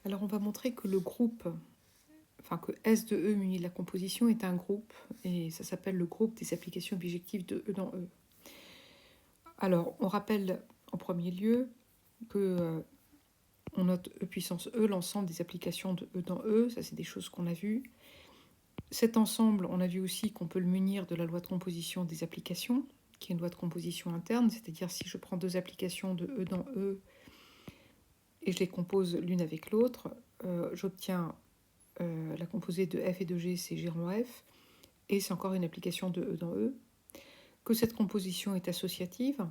Alors on va montrer que le groupe, enfin que S de E muni de la composition est un groupe, et ça s'appelle le groupe des applications bijectives de E dans E. Alors on rappelle en premier lieu que on note E puissance E, l'ensemble des applications de E dans E, ça c'est des choses qu'on a vues. Cet ensemble, on a vu aussi qu'on peut le munir de la loi de composition des applications, qui est une loi de composition interne, c'est-à-dire si je prends deux applications de E dans E et je les compose l'une avec l'autre, j'obtiens la composée de F et de G, c'est G rond F, et c'est encore une application de E dans E. Que cette composition est associative,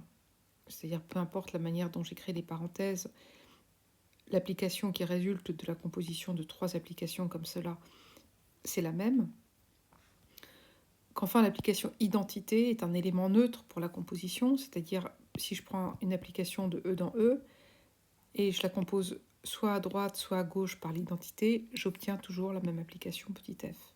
c'est-à-dire peu importe la manière dont j'écris les parenthèses, l'application qui résulte de la composition de trois applications comme cela, c'est la même. Qu'enfin l'application identité est un élément neutre pour la composition, c'est-à-dire si je prends une application de E dans E et je la compose soit à droite, soit à gauche par l'identité, j'obtiens toujours la même application petit f.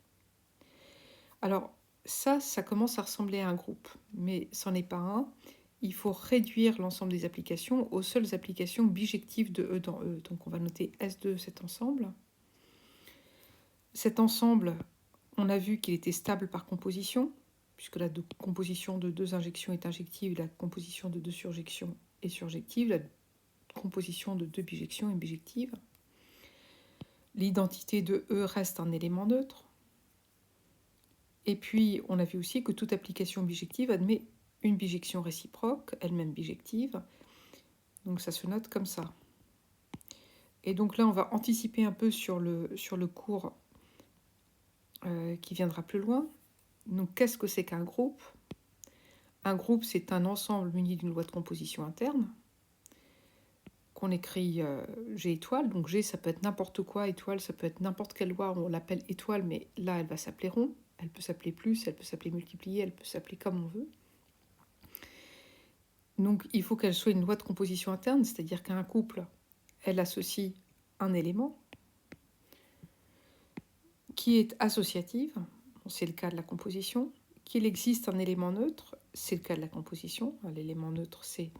Alors ça commence à ressembler à un groupe, mais c'en est pas un. Il faut réduire l'ensemble des applications aux seules applications bijectives de E dans E. Donc on va noter S2 cet ensemble. Cet ensemble, on a vu qu'il était stable par composition, puisque la composition de deux injections est injective, la composition de deux surjections est surjective, la composition de deux bijections est bijective. L'identité de E reste un élément neutre. Et puis, on a vu aussi que toute application bijective admet une bijection réciproque, elle-même bijective. Donc ça se note comme ça. Et donc là, on va anticiper un peu sur le cours qui viendra plus loin. Donc qu'est-ce que c'est qu'un groupe ? Un groupe, c'est un ensemble muni d'une loi de composition interne, qu'on écrit G étoile. Donc G, ça peut être n'importe quoi, étoile, ça peut être n'importe quelle loi, on l'appelle étoile, mais là, elle va s'appeler rond. Elle peut s'appeler plus, elle peut s'appeler multiplié, elle peut s'appeler comme on veut. Donc il faut qu'elle soit une loi de composition interne, c'est-à-dire qu'un couple, elle associe un élément qui est associative, c'est le cas de la composition, qu'il existe un élément neutre, c'est le cas de la composition, l'élément neutre c'est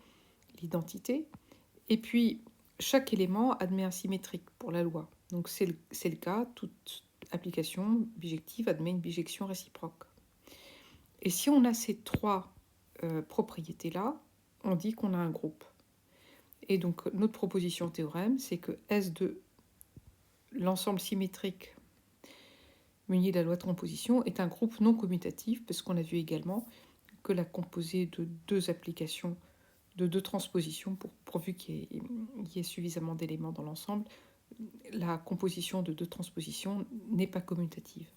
l'identité, et puis chaque élément admet un symétrique pour la loi. Donc c'est le cas, toute application bijective admet une bijection réciproque. Et si on a ces trois propriétés-là, on dit qu'on a un groupe. Et donc notre proposition théorème, c'est que S de l'ensemble symétrique muni de la loi de composition est un groupe non commutatif, parce qu'on a vu également que la composée de deux applications, de deux transpositions, pourvu qu'il y ait suffisamment d'éléments dans l'ensemble, la composition de deux transpositions n'est pas commutative.